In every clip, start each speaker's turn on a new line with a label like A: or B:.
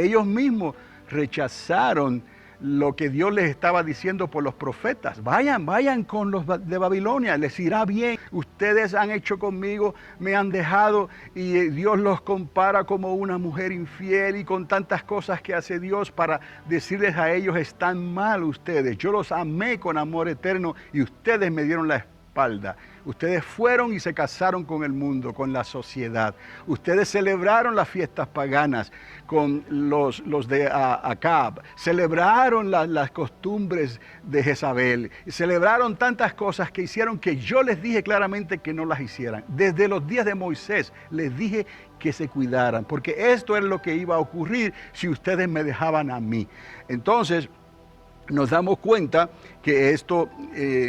A: Ellos mismos rechazaron lo que Dios les estaba diciendo por los profetas. Vayan con los de Babilonia, les irá bien. Ustedes han hecho conmigo, me han dejado, y Dios los compara como una mujer infiel, y con tantas cosas que hace Dios para decirles a ellos: están mal ustedes. Yo los amé con amor eterno y ustedes me dieron la espalda. Ustedes fueron y se casaron con el mundo, con la sociedad. Ustedes celebraron las fiestas paganas con los de Acab. Celebraron las costumbres de Jezabel. Celebraron tantas cosas que hicieron que yo les dije claramente que no las hicieran. Desde los días de Moisés les dije que se cuidaran, porque esto es lo que iba a ocurrir si ustedes me dejaban a mí. Entonces, nos damos cuenta que esto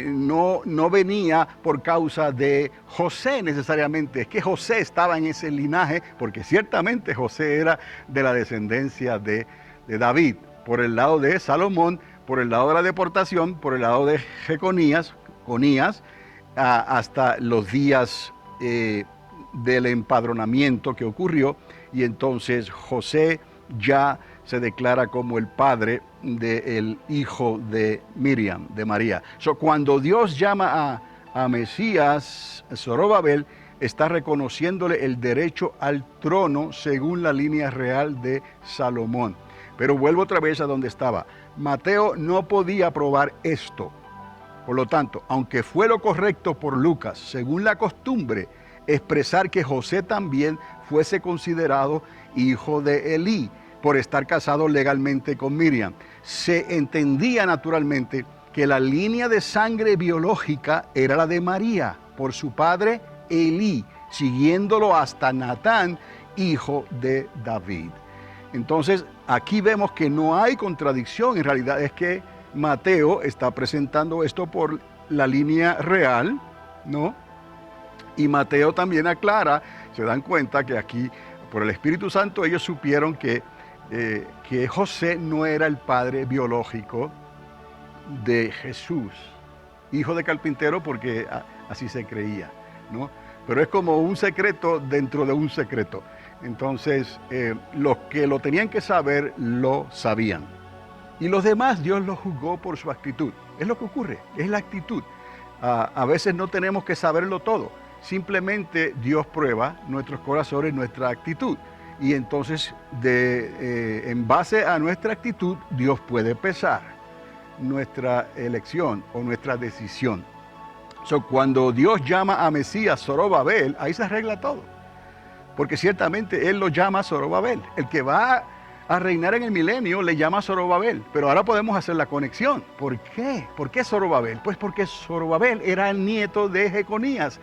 A: no venía por causa de José necesariamente. Es que José estaba en ese linaje, porque ciertamente José era de la descendencia de David, por el lado de Salomón, por el lado de la deportación, por el lado de Conías, hasta los días del empadronamiento que ocurrió, y entonces José ya se declara como el padre del hijo de Miriam, de María. Cuando Dios llama a Mesías, Zorobabel está reconociéndole el derecho al trono según la línea real de Salomón. Pero vuelvo otra vez a donde estaba. Mateo no podía probar esto. Por lo tanto, aunque fue lo correcto por Lucas, según la costumbre, expresar que José también fuese considerado hijo de Elí, por estar casado legalmente con Miriam, se entendía naturalmente que la línea de sangre biológica era la de María, por su padre Elí, siguiéndolo hasta Natán, hijo de David. Entonces, aquí vemos que no hay contradicción. En realidad es que Mateo está presentando esto por la línea real, ¿no? Y Mateo también aclara, se dan cuenta que aquí, por el Espíritu Santo, ellos supieron que José no era el padre biológico de Jesús, hijo de carpintero, porque así se creía, ¿no? Pero es como un secreto dentro de un secreto. Entonces, los que lo tenían que saber, lo sabían. Y los demás, Dios los juzgó por su actitud. Es lo que ocurre, es la actitud. A veces no tenemos que saberlo todo. Simplemente Dios prueba nuestros corazones, nuestra actitud. Y entonces, en base a nuestra actitud, Dios puede pesar nuestra elección o nuestra decisión. Cuando Dios llama a Mesías Zorobabel, ahí se arregla todo. Porque ciertamente Él lo llama Zorobabel. El que va a reinar en el milenio le llama Zorobabel. Pero ahora podemos hacer la conexión. ¿Por qué? ¿Por qué Zorobabel? Pues porque Zorobabel era el nieto de Jeconías,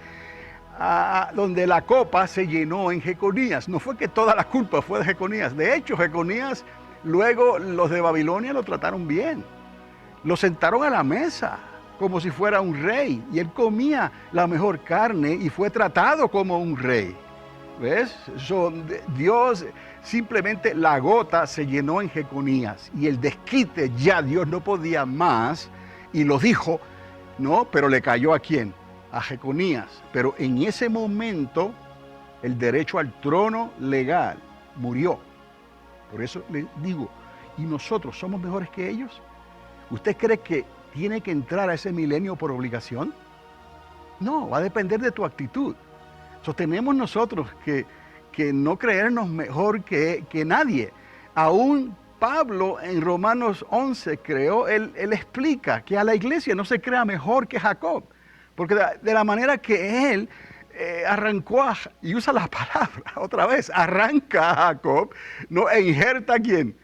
A: donde la copa se llenó en Jeconías. No fue que toda la culpa fue de Jeconías. De hecho, Jeconías, luego los de Babilonia lo trataron bien. Lo sentaron a la mesa como si fuera un rey. Y él comía la mejor carne y fue tratado como un rey. ¿Ves? Dios, simplemente la gota se llenó en Jeconías. Y el desquite, ya Dios no podía más. Y lo dijo, ¿no? Pero le cayó ¿a quién? A Jeconías. Pero en ese momento el derecho al trono legal murió. Por eso le digo, ¿y nosotros somos mejores que ellos? ¿Usted cree que tiene que entrar a ese milenio por obligación? No, va a depender de tu actitud. Tenemos nosotros que no creernos mejor que nadie. Aún Pablo en Romanos 11 él explica que a la iglesia no se crea mejor que Jacob. Porque de la manera que él arrancó, y usa la palabra otra vez, arranca a Jacob, ¿no? E injerta ¿a quién?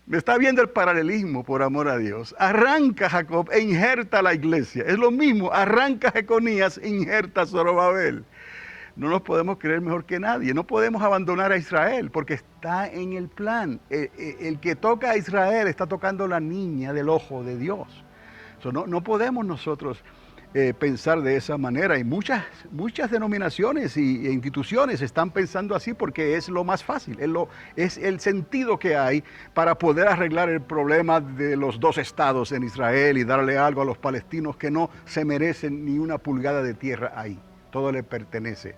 A: Me está viendo el paralelismo, por amor a Dios. Arranca a Jacob e injerta a la iglesia. Es lo mismo, arranca a Jeconías e injerta a Zorobabel. No nos podemos creer mejor que nadie. No podemos abandonar a Israel porque está en el plan. El que toca a Israel está tocando la niña del ojo de Dios. No podemos nosotros pensar de esa manera, y muchas denominaciones e instituciones están pensando así porque es lo más fácil, es el sentido que hay para poder arreglar el problema de los dos estados en Israel y darle algo a los palestinos que no se merecen ni una pulgada de tierra ahí. Todo le pertenece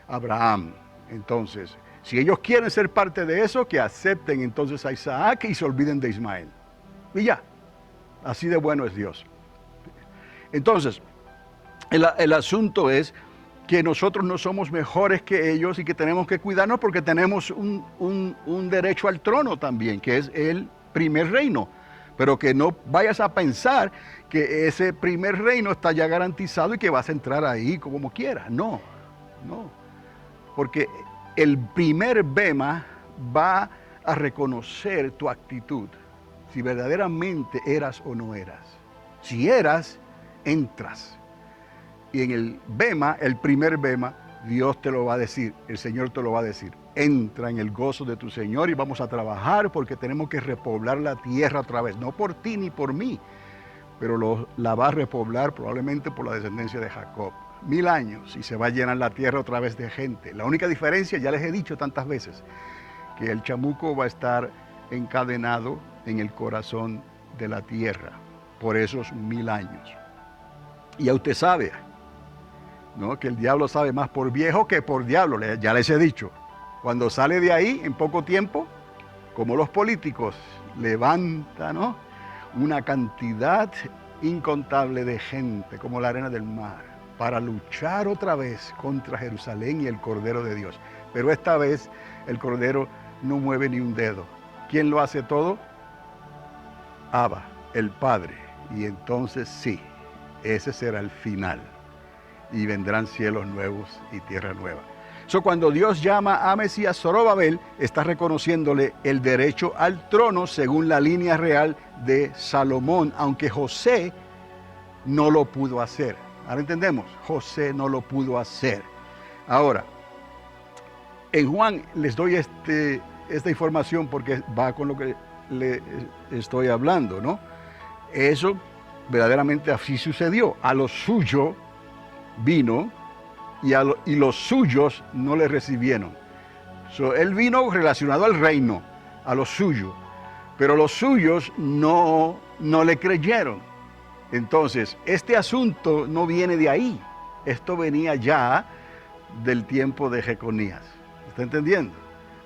A: a Abraham. Entonces, Si ellos quieren ser parte de eso, que acepten entonces a Isaac y se olviden de Ismael. Y ya, así de bueno es Dios. Entonces, el asunto es que nosotros no somos mejores que ellos y que tenemos que cuidarnos porque tenemos un derecho al trono también, que es el primer reino. Pero que no vayas a pensar que ese primer reino está ya garantizado y que vas a entrar ahí como quieras. No, no. Porque el primer bema va a reconocer tu actitud, si verdaderamente eras o no eras. Si eras, entras. Y en el bema, el primer bema, Dios te lo va a decir, el Señor te lo va a decir. Entra en el gozo de tu Señor y vamos a trabajar porque tenemos que repoblar la tierra otra vez. No por ti ni por mí, pero la va a repoblar probablemente por la descendencia de Jacob. 1000 años y se va a llenar la tierra otra vez de gente. La única diferencia, ya les he dicho tantas veces, que el chamuco va a estar encadenado en el corazón de la tierra por esos 1000 años. Y ya usted sabe, ¿no?, que el diablo sabe más por viejo que por diablo, ya les he dicho. Cuando sale de ahí, en poco tiempo, como los políticos, levanta, ¿no?, una cantidad incontable de gente, como la arena del mar, para luchar otra vez contra Jerusalén y el Cordero de Dios. Pero esta vez el Cordero no mueve ni un dedo. ¿Quién lo hace todo? Abba, el Padre. Y entonces sí, ese será el final. Y vendrán cielos nuevos y tierra nueva. Cuando Dios llama a Mesías Zorobabel, está reconociéndole el derecho al trono según la línea real de Salomón, aunque José no lo pudo hacer. Ahora entendemos, José no lo pudo hacer. Ahora, en Juan les doy esta información porque va con lo que le estoy hablando, ¿no? Eso verdaderamente así sucedió. A lo suyo vino y los suyos no le recibieron. Él vino relacionado al reino, a lo suyo, pero los suyos no le creyeron. Entonces, este asunto no viene de ahí. Esto venía ya del tiempo de Jeconías. ¿Está entendiendo?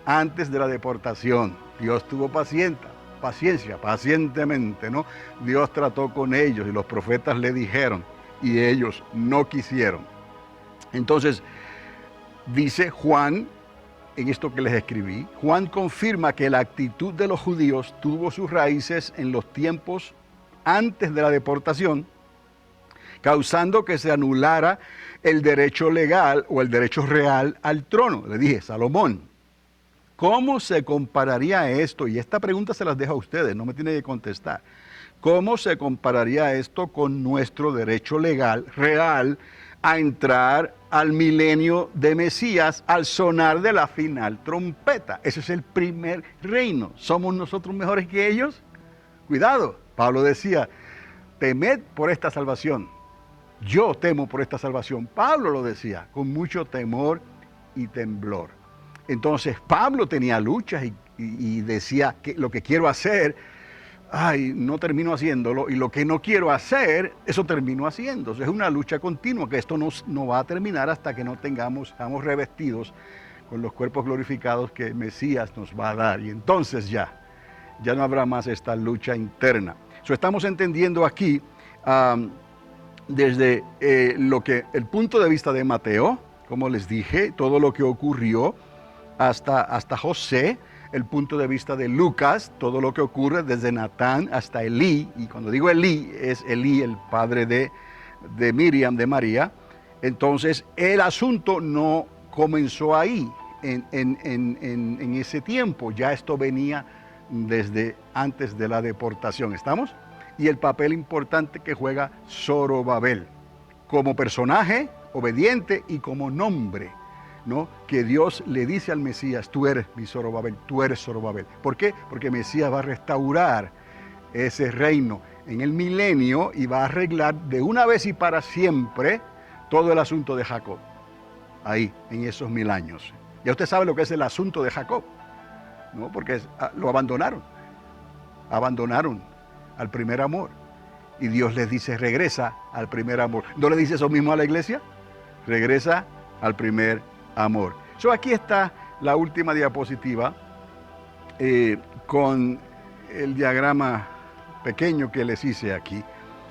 A: Antes de la deportación, Dios tuvo paciencia, pacientemente, ¿no? Dios trató con ellos y los profetas le dijeron y ellos no quisieron. Entonces, dice Juan, en esto que les escribí, Juan confirma que la actitud de los judíos tuvo sus raíces en los tiempos antes de la deportación, causando que se anulara el derecho legal o el derecho real al trono. Le dije, Salomón. ¿Cómo se compararía esto? Y esta pregunta se las dejo a ustedes, no me tienen que contestar. ¿Cómo se compararía esto con nuestro derecho legal real a entrar al milenio de Mesías al sonar de la final trompeta? Ese es el primer reino. ¿Somos nosotros mejores que ellos? Cuidado. Pablo decía, temed por esta salvación. Yo temo por esta salvación. Pablo lo decía, con mucho temor y temblor. Entonces Pablo tenía luchas y decía que lo que quiero hacer, no termino haciéndolo, y lo que no quiero hacer, eso termino haciendo. Es una lucha continua, que esto no va a terminar hasta que no estamos revestidos con los cuerpos glorificados que el Mesías nos va a dar. Y entonces ya no habrá más esta lucha interna. Estamos entendiendo aquí desde el punto de vista de Mateo, como les dije, todo lo que ocurrió hasta José, el punto de vista de Lucas, todo lo que ocurre desde Natán hasta Elí, y cuando digo Elí, es Elí, el padre de Miriam, de María. Entonces el asunto no comenzó ahí, en ese tiempo, ya esto venía desde antes de la deportación, ¿estamos? Y el papel importante que juega Zorobabel, como personaje obediente y como nombre, ¿no?, que Dios le dice al Mesías, tú eres mi Zorobabel, tú eres Zorobabel. ¿Por qué? Porque Mesías va a restaurar ese reino en el milenio y va a arreglar de una vez y para siempre todo el asunto de Jacob, ahí, en esos 1000 años. Ya usted sabe lo que es el asunto de Jacob, ¿no?, porque lo abandonaron al primer amor. Y Dios les dice, regresa al primer amor. ¿No le dice eso mismo a la iglesia? Regresa al primer amor. Aquí está la última diapositiva con el diagrama pequeño que les hice aquí.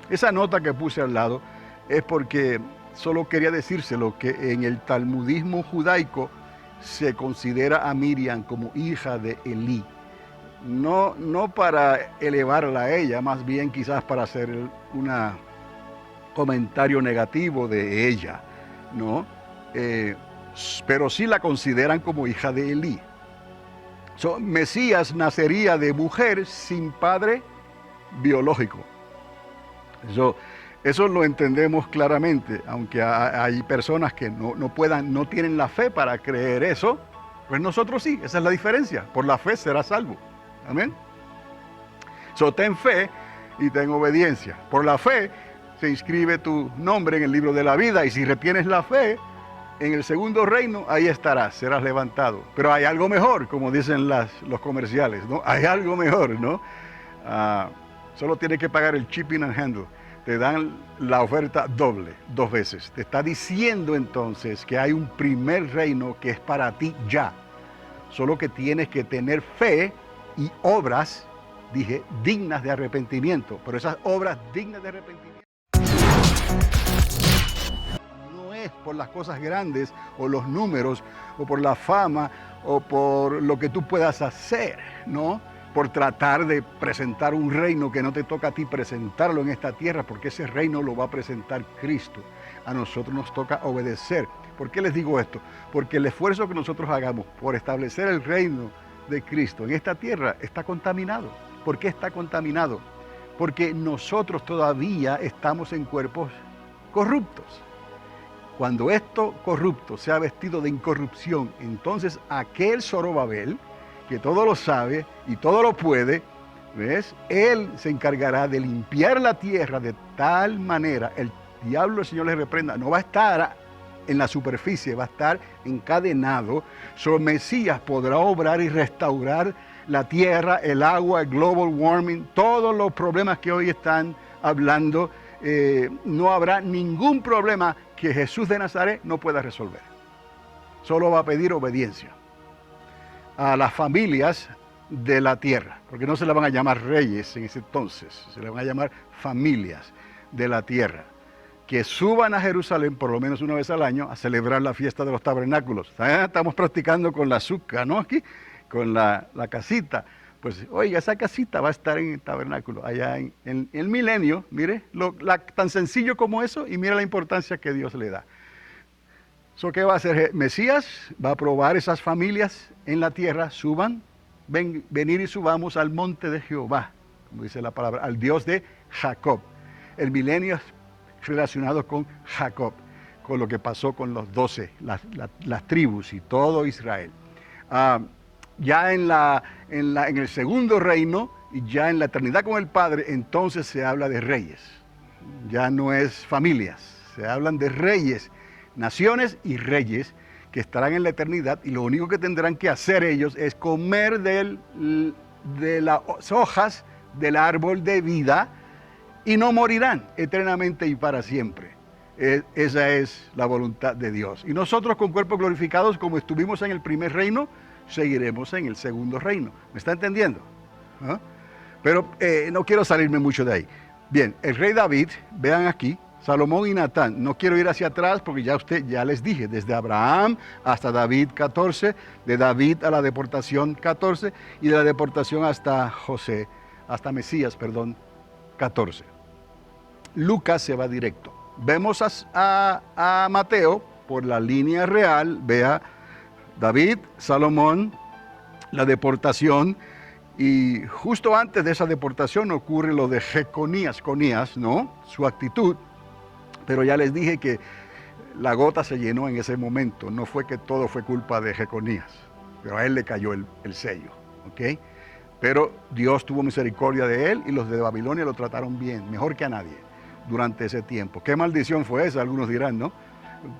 A: Esa nota que puse al lado es porque solo quería decírselo que en el talmudismo judaico se considera a Miriam como hija de Elí. No para elevarla a ella, más bien quizás para hacer un comentario negativo de ella, ¿no? Pero sí la consideran como hija de Elí. Mesías nacería de mujer sin padre biológico. Eso lo entendemos claramente, aunque hay personas que no tienen la fe para creer eso, pues nosotros sí, esa es la diferencia. Por la fe serás salvo. Amén. Ten fe y ten obediencia. Por la fe se inscribe tu nombre en el libro de la vida, y si retienes la fe, en el segundo reino, ahí estarás, serás levantado. Pero hay algo mejor, como dicen los comerciales, ¿no? Hay algo mejor, ¿no? Solo tienes que pagar el shipping and handle. Te dan la oferta doble, 2 veces. Te está diciendo entonces que hay un primer reino que es para ti ya. Solo que tienes que tener fe y obras, dije, dignas de arrepentimiento. Pero esas obras dignas de arrepentimiento no es por las cosas grandes o los números o por la fama o por lo que tú puedas hacer, ¿no? Por tratar de presentar un reino que no te toca a ti presentarlo en esta tierra, porque ese reino lo va a presentar Cristo. A nosotros nos toca obedecer. ¿Por qué les digo esto? Porque el esfuerzo que nosotros hagamos por establecer el reino de Cristo en esta tierra está contaminado. ¿Por qué está contaminado? Porque nosotros todavía estamos en cuerpos corruptos. Cuando esto corrupto sea vestido de incorrupción, entonces aquel Zorobabel, que todo lo sabe y todo lo puede, ¿ves? Él se encargará de limpiar la tierra de tal manera, el diablo, el Señor le reprenda, no va a estar en la superficie, va a estar encadenado. Mesías podrá obrar y restaurar la tierra, el agua, el global warming, todos los problemas que hoy están hablando. No habrá ningún problema que Jesús de Nazaret no pueda resolver. Solo va a pedir obediencia a las familias de la tierra, porque no se le van a llamar reyes en ese entonces, se le van a llamar familias de la tierra, que suban a Jerusalén por lo menos una vez al año a celebrar la fiesta de los tabernáculos. Estamos practicando con la azúcar, ¿no? Aquí, con la casita. Pues, oiga, esa casita va a estar en el tabernáculo, allá en el milenio, mire, tan sencillo como eso, y mira la importancia que Dios le da. ¿Qué va a hacer Mesías? Va a probar esas familias en la tierra, venir y subamos al monte de Jehová, como dice la palabra, al Dios de Jacob. El milenio es relacionado con Jacob, con lo que pasó con los 12, las tribus y todo Israel. Ya en el segundo reino y ya en la eternidad con el Padre, entonces se habla de reyes. Ya no es familias, se hablan de reyes, naciones y reyes que estarán en la eternidad, y lo único que tendrán que hacer ellos es comer de las hojas del árbol de vida y no morirán eternamente y para siempre. Esa es la voluntad de Dios. Y nosotros con cuerpos glorificados, como estuvimos en el primer reino, seguiremos en el segundo reino. ¿Me está entendiendo? ¿Ah? Pero no quiero salirme mucho de ahí. Bien, el rey David, vean aquí, Salomón y Natán. No quiero ir hacia atrás porque ya les dije, desde Abraham hasta David 14, de David a la deportación 14, y de la deportación hasta Mesías, 14. Lucas se va directo. Vemos a Mateo por la línea real, vea David, Salomón, la deportación, y justo antes de esa deportación ocurre lo de Conías, ¿no? Su actitud. Pero ya les dije que la gota se llenó en ese momento. No fue que todo fue culpa de Jeconías, pero a él le cayó el sello, ¿ok? Pero Dios tuvo misericordia de él y los de Babilonia lo trataron bien, mejor que a nadie, durante ese tiempo. ¿Qué maldición fue esa? Algunos dirán, ¿no?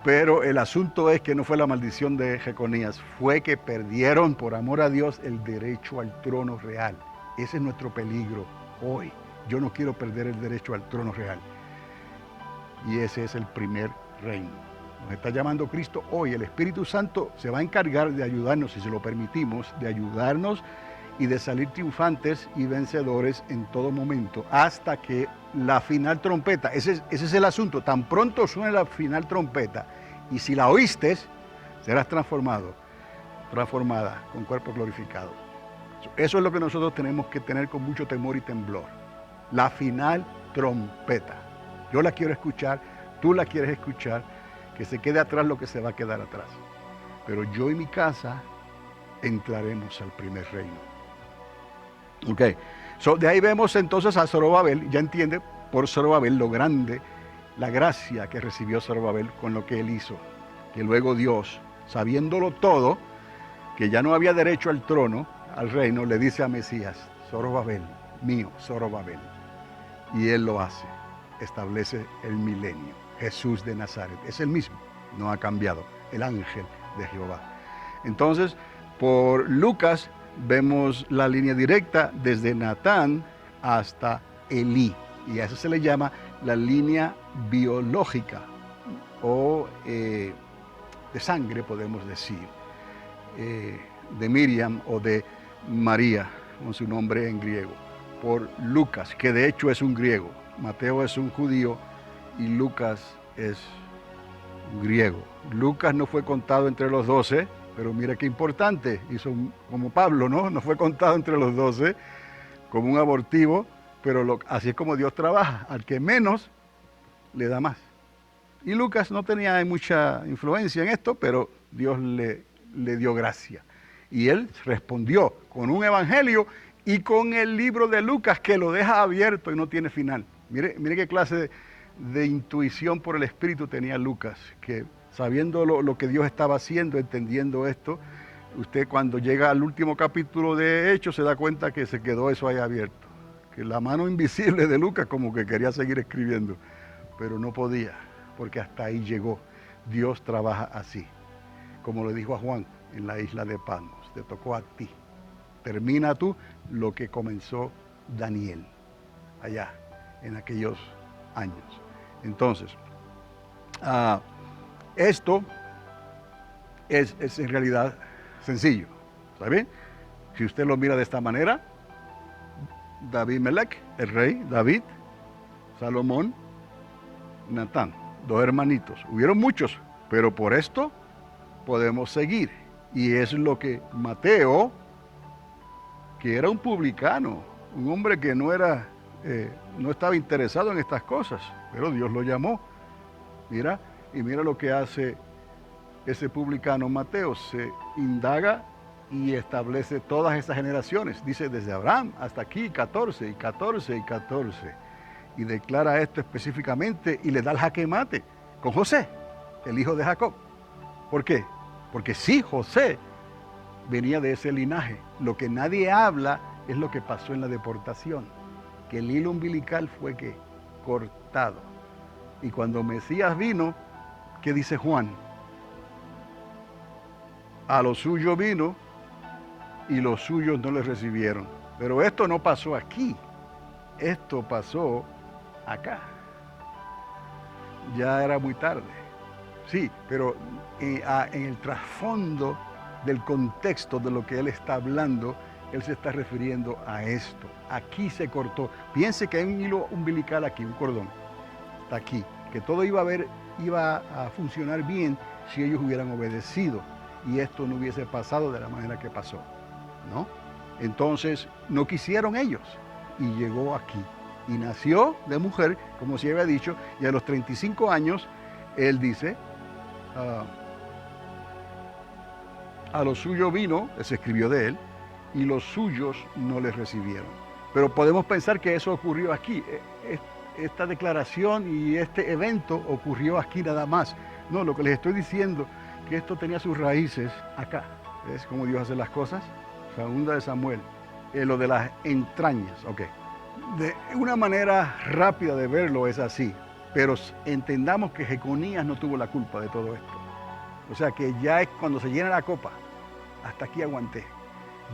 A: Pero el asunto es que no fue la maldición de Jeconías, fue que perdieron por amor a Dios el derecho al trono real. Ese es nuestro peligro hoy. Yo no quiero perder el derecho al trono real. Y ese es el primer reino, nos está llamando Cristo hoy. El Espíritu Santo se va a encargar de ayudarnos, si se lo permitimos, de ayudarnos y de salir triunfantes y vencedores en todo momento, hasta que la final trompeta, ese es el asunto, tan pronto suene la final trompeta, y si la oíste, serás transformada con cuerpo glorificado. Eso es lo que nosotros tenemos que tener con mucho temor y temblor. La final trompeta. Yo la quiero escuchar, tú la quieres escuchar, que se quede atrás lo que se va a quedar atrás. Pero yo y mi casa entraremos al primer reino. Ok, de ahí vemos entonces a Zorobabel, ya entiende por Zorobabel lo grande, la gracia que recibió Zorobabel con lo que él hizo. Que luego Dios, sabiéndolo todo, que ya no había derecho al trono, al reino, le dice a Mesías, Zorobabel, mío, Zorobabel. Y él lo hace, establece el milenio. Jesús de Nazaret, es el mismo, no ha cambiado, el ángel de Jehová. Entonces, por Lucas vemos la línea directa desde Natán hasta Elí, y a eso se le llama la línea biológica o de sangre, podemos decir, de Miriam o de María, con su nombre en griego, por Lucas, que de hecho es un griego. Mateo es un judío y Lucas es griego. Lucas no fue contado entre los 12, pero mira qué importante, hizo como Pablo, ¿no? No fue contado entre los 12 como un abortivo, pero así es como Dios trabaja, al que menos le da más. Y Lucas no tenía mucha influencia en esto, pero Dios le dio gracia. Y él respondió con un evangelio y con el libro de Lucas, que lo deja abierto y no tiene final. Mire qué clase de intuición por el Espíritu tenía Lucas, que sabiendo lo que Dios estaba haciendo, entendiendo esto, usted cuando llega al último capítulo de Hechos se da cuenta que se quedó eso ahí abierto, que la mano invisible de Lucas como que quería seguir escribiendo, pero no podía, porque hasta ahí llegó. Dios trabaja así, como le dijo a Juan en la isla de Patmos, te tocó a ti, termina tú lo que comenzó Daniel allá en aquellos años. Entonces, esto es en realidad sencillo, ¿está bien? Si usted lo mira de esta manera, David Melech, el rey, David, Salomón, Natán, 2 hermanitos. Hubieron muchos, pero por esto podemos seguir. Y es lo que Mateo, que era un publicano, un hombre que no estaba interesado en estas cosas, pero Dios lo llamó. Mira, y mira lo que hace ese publicano Mateo, se indaga y establece todas estas generaciones. Dice desde Abraham hasta aquí, 14 y 14 y 14. Y declara esto específicamente y le da el jaque mate con José, el hijo de Jacob. ¿Por qué? Porque sí, José venía de ese linaje. Lo que nadie habla es lo que pasó en la deportación, que el hilo umbilical fue ¿qué? Cortado. Y cuando Mesías vino, ¿qué dice Juan? A lo suyo vino y los suyos no le recibieron. Pero esto no pasó aquí, esto pasó acá. Ya era muy tarde. Sí, pero en el trasfondo del contexto de lo que él está hablando, él se está refiriendo a esto. Aquí se cortó. Piense que hay un hilo umbilical aquí, un cordón. Está aquí. Que todo iba a funcionar bien si ellos hubieran obedecido y esto no hubiese pasado de la manera que pasó, ¿no? Entonces, no quisieron ellos y llegó aquí. Y nació de mujer, como se había dicho, y a los 35 años, él dice, a lo suyo vino, se escribió de él, y los suyos no les recibieron. Pero podemos pensar que eso ocurrió aquí. Esta declaración y este evento ocurrió aquí nada más. No, lo que les estoy diciendo, que esto tenía sus raíces acá. ¿Es como Dios hace las cosas? Segunda de Samuel, lo de las entrañas, ok. De una manera rápida de verlo es así, pero entendamos que Jeconías no tuvo la culpa de todo esto. O sea que ya es cuando se llena la copa, hasta aquí aguanté.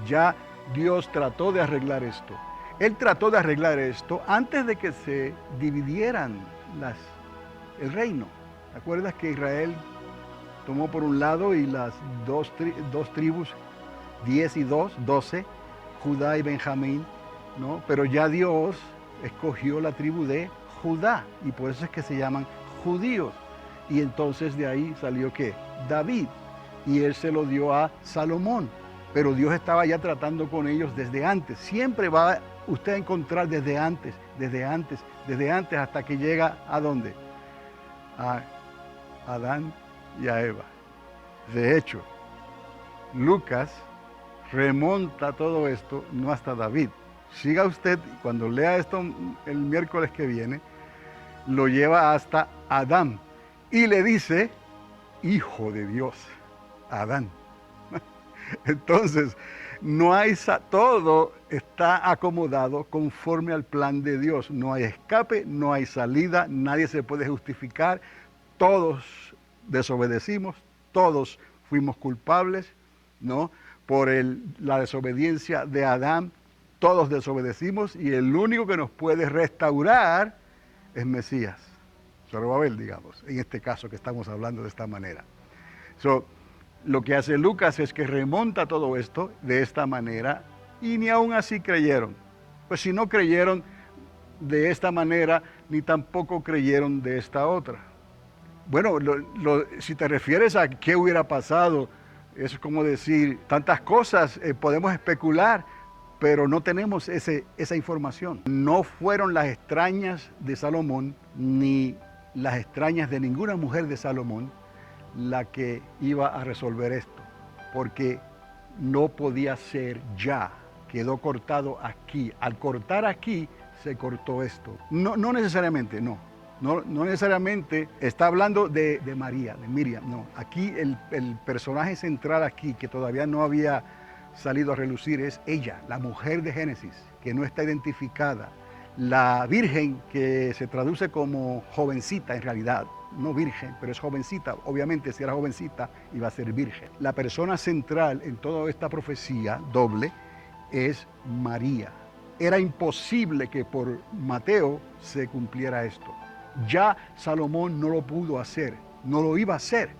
A: Ya Dios trató de arreglar esto. Él trató de arreglar esto antes de que se dividieran el reino. ¿Te acuerdas que Israel tomó por un lado y las dos tribus, 10 y 2, 12, Judá y Benjamín, ¿no? Pero ya Dios escogió la tribu de Judá y por eso es que se llaman judíos. Y entonces de ahí salió ¿qué? David, y él se lo dio a Salomón. Pero Dios estaba ya tratando con ellos desde antes. Siempre va usted a encontrar desde antes, hasta que llega ¿a dónde? A Adán y a Eva. De hecho, Lucas remonta todo esto no hasta David. Siga usted, cuando lea esto el miércoles que viene, lo lleva hasta Adán y le dice, hijo de Dios, Adán. Entonces, todo está acomodado conforme al plan de Dios. No hay escape, no hay salida, nadie se puede justificar. Todos desobedecimos, todos fuimos culpables, ¿no? Por la desobediencia de Adán, todos desobedecimos y el único que nos puede restaurar es Mesías, Zorobabel, digamos, en este caso que estamos hablando de esta manera. Lo que hace Lucas es que remonta todo esto de esta manera y ni aún así creyeron. Pues si no creyeron de esta manera, ni tampoco creyeron de esta otra. Bueno, si te refieres a qué hubiera pasado, es como decir, tantas cosas podemos especular, pero no tenemos esa información. No fueron las extrañas de Salomón, ni las extrañas de ninguna mujer de Salomón, la que iba a resolver esto, porque no podía ser ya, quedó cortado aquí. Al cortar aquí, se cortó esto. No necesariamente, no necesariamente está hablando de María, de Miriam, no. Aquí el personaje central aquí, que todavía no había salido a relucir, es ella, la mujer de Génesis, que no está identificada. La virgen, que se traduce como jovencita en realidad, no virgen, pero es jovencita. Obviamente si era jovencita iba a ser virgen. La persona central en toda esta profecía doble es María. Era imposible que por Mateo se cumpliera esto. Ya Salomón no lo pudo hacer, no lo iba a hacer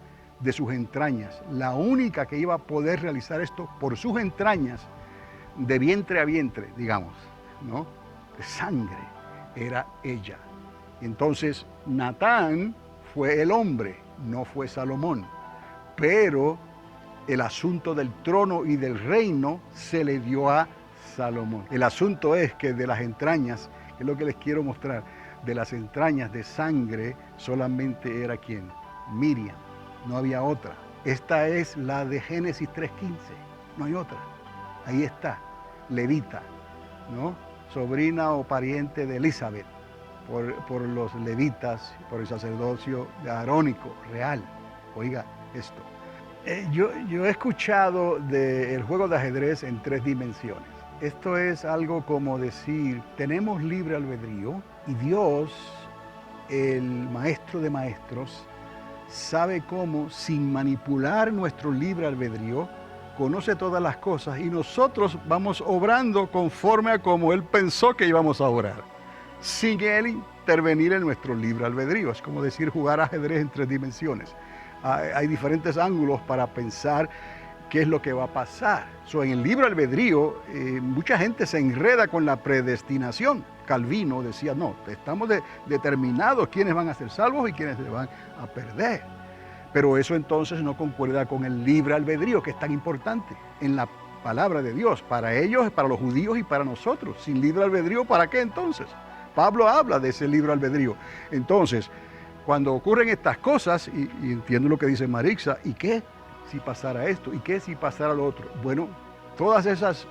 A: de sus entrañas. La única que iba a poder realizar esto por sus entrañas, de vientre a vientre, digamos, ¿no? De sangre, era ella. Entonces Natán fue el hombre, no fue Salomón, pero el asunto del trono y del reino se le dio a Salomón. El asunto es que de las entrañas, que es lo que les quiero mostrar, de las entrañas de sangre solamente era ¿quién? Miriam, no había otra. Esta es la de Génesis 3:15, no hay otra. Ahí está, levita, ¿no? Sobrina o pariente de Elizabeth, por los levitas, por el sacerdocio arónico, real. Oiga esto. Yo he escuchado del juego de ajedrez en 3 dimensiones. Esto es algo como decir, tenemos libre albedrío y Dios, el maestro de maestros, sabe cómo, sin manipular nuestro libre albedrío, conoce todas las cosas y nosotros vamos obrando conforme a como Él pensó que íbamos a obrar, sin Él intervenir en nuestro libre albedrío. Es como decir jugar ajedrez en 3 dimensiones. Hay diferentes ángulos para pensar qué es lo que va a pasar. En el libre albedrío, mucha gente se enreda con la predestinación. Calvino decía, no, estamos determinados quiénes van a ser salvos y quiénes se van a perder. Pero eso entonces no concuerda con el libre albedrío, que es tan importante en la palabra de Dios, para ellos, para los judíos y para nosotros. Sin libre albedrío, ¿para qué entonces? Pablo habla de ese libre albedrío. Entonces, cuando ocurren estas cosas, y entiendo lo que dice Marixa, ¿y qué si pasara esto? ¿Y qué si pasara lo otro? Bueno, todas esas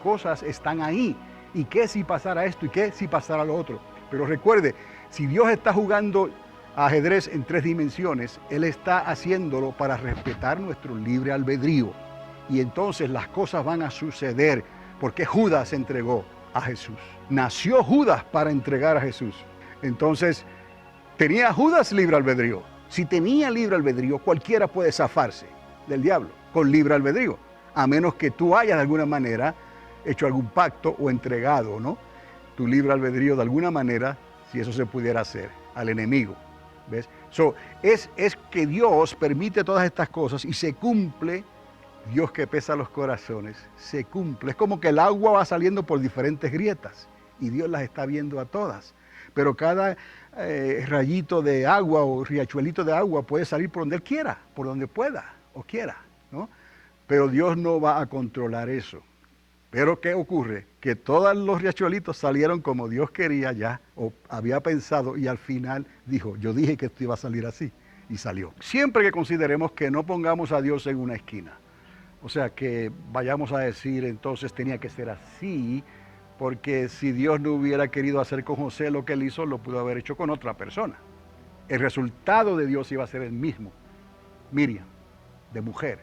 A: cosas están ahí. ¿Y qué si pasara esto? ¿Y qué si pasara lo otro? Pero recuerde, si Dios está jugando ajedrez en 3 dimensiones, Él está haciéndolo para respetar nuestro libre albedrío. Y entonces las cosas van a suceder, porque Judas entregó a Jesús. Nació Judas para entregar a Jesús. Entonces, ¿tenía Judas libre albedrío? Si tenía libre albedrío, cualquiera puede zafarse del diablo con libre albedrío, a menos que tú hayas de alguna manera hecho algún pacto o entregado, ¿no?, tu libre albedrío de alguna manera, si eso se pudiera hacer, al enemigo, ¿ves? Es que Dios permite todas estas cosas y se cumple. Dios que pesa los corazones, se cumple. Es como que el agua va saliendo por diferentes grietas y Dios las está viendo a todas. Pero cada rayito de agua o riachuelito de agua puede salir por donde Él quiera, por donde pueda o quiera, ¿no? Pero Dios no va a controlar eso. Pero ¿qué ocurre? Que todos los riachuelitos salieron como Dios quería ya, o había pensado, y al final dijo, yo dije que esto iba a salir así, y salió. Siempre que consideremos que no pongamos a Dios en una esquina, o sea, que vayamos a decir, entonces tenía que ser así, porque si Dios no hubiera querido hacer con José lo que él hizo, lo pudo haber hecho con otra persona. El resultado de Dios iba a ser el mismo. Miriam, de mujer,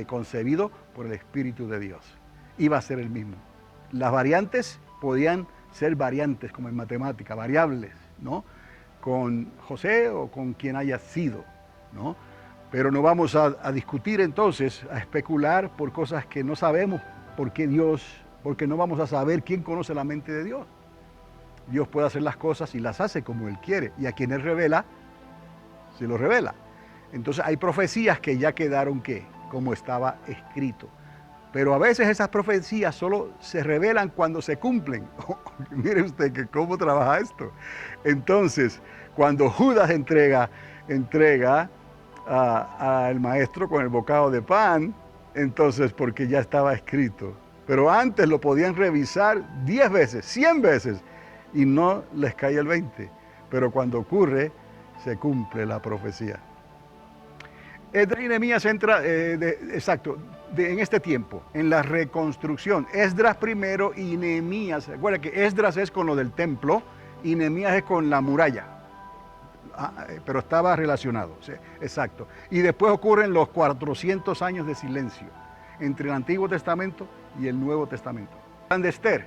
A: concebido por el Espíritu de Dios. Iba a ser el mismo. Las variantes podían ser variantes, como en matemática, variables, ¿no? Con José o con quien haya sido, ¿no? Pero no vamos a discutir entonces, a especular por cosas que no sabemos por qué Dios, porque no vamos a saber quién conoce la mente de Dios. Dios puede hacer las cosas y las hace como Él quiere, y a quien Él revela, se lo revela. Entonces hay profecías que ya quedaron, ¿qué? Como estaba escrito. Pero a veces esas profecías solo se revelan cuando se cumplen. Mire usted que cómo trabaja esto. Entonces, cuando Judas entrega al maestro con el bocado de pan, entonces porque ya estaba escrito. Pero antes lo podían revisar 10 veces, 100 veces, y no les cae el 20. Pero cuando ocurre, se cumple la profecía. Esdras y Nehemías entra, en este tiempo, en la reconstrucción. Esdras primero y Nehemías. Recuerda que Esdras es con lo del templo y Nehemías es con la muralla. Pero estaba relacionado, ¿sí? Exacto. Y después ocurren los 400 años de silencio entre el Antiguo Testamento y el Nuevo Testamento. De Esther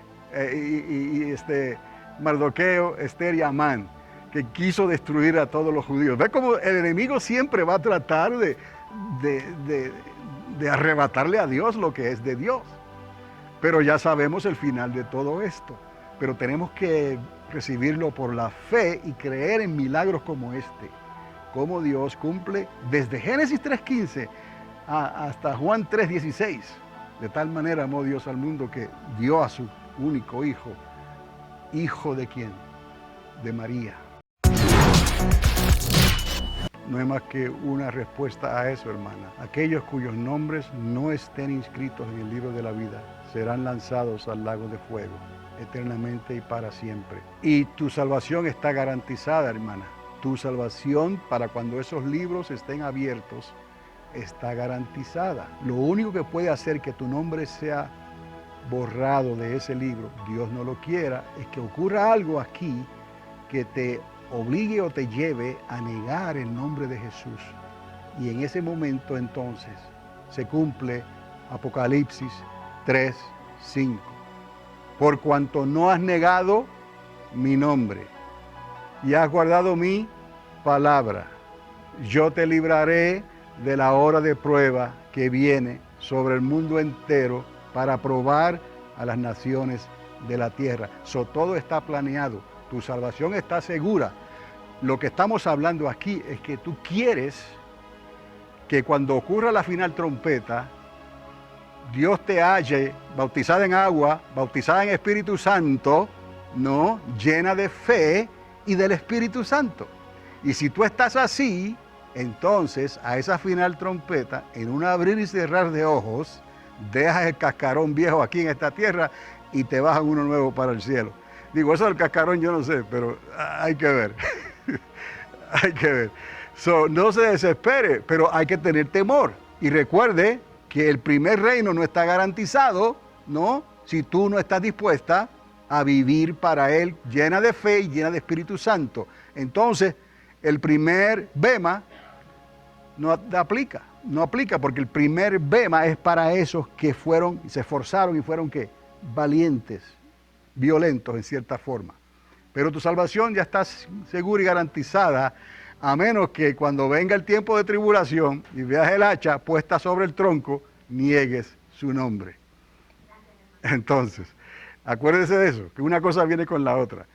A: Mardoqueo, Esther y Amán, que quiso destruir a todos los judíos. ¿Ve cómo el enemigo siempre va a tratar de arrebatarle a Dios lo que es de Dios? Pero ya sabemos el final de todo esto. Pero tenemos que recibirlo por la fe y creer en milagros como este. Cómo Dios cumple desde Génesis 3:15 hasta Juan 3:16. De tal manera amó Dios al mundo que dio a su único hijo. ¿Hijo de quién? De María. No hay más que una respuesta a eso, hermana. Aquellos cuyos nombres no estén inscritos en el libro de la vida serán lanzados al lago de fuego, eternamente y para siempre. Y tu salvación está garantizada, hermana. Tu salvación, para cuando esos libros estén abiertos, está garantizada. Lo único que puede hacer que tu nombre sea borrado de ese libro, Dios no lo quiera, es que ocurra algo aquí que te obligue o te lleve a negar el nombre de Jesús. Y en ese momento entonces se cumple Apocalipsis 3:5. Por cuanto no has negado mi nombre y has guardado mi palabra, yo te libraré de la hora de prueba que viene sobre el mundo entero para probar a las naciones de la tierra. Todo está planeado, tu salvación está segura. Lo que estamos hablando aquí es que tú quieres que cuando ocurra la final trompeta, Dios te halle bautizada en agua, bautizada en Espíritu Santo, ¿no? Llena de fe y del Espíritu Santo. Y si tú estás así, entonces a esa final trompeta, en un abrir y cerrar de ojos, dejas el cascarón viejo aquí en esta tierra y te bajan uno nuevo para el cielo. Digo, eso del cascarón yo no sé, pero hay que ver. Hay que ver. No se desespere, pero hay que tener temor. Y recuerde que el primer reino no está garantizado, ¿no? Si tú no estás dispuesta a vivir para Él llena de fe y llena de Espíritu Santo. Entonces, el primer bema no aplica porque el primer bema es para esos que se esforzaron y fueron, ¿qué? Valientes, violentos en cierta forma. Pero tu salvación ya está segura y garantizada, a menos que cuando venga el tiempo de tribulación y veas el hacha puesta sobre el tronco, niegues su nombre. Entonces, acuérdese de eso, que una cosa viene con la otra.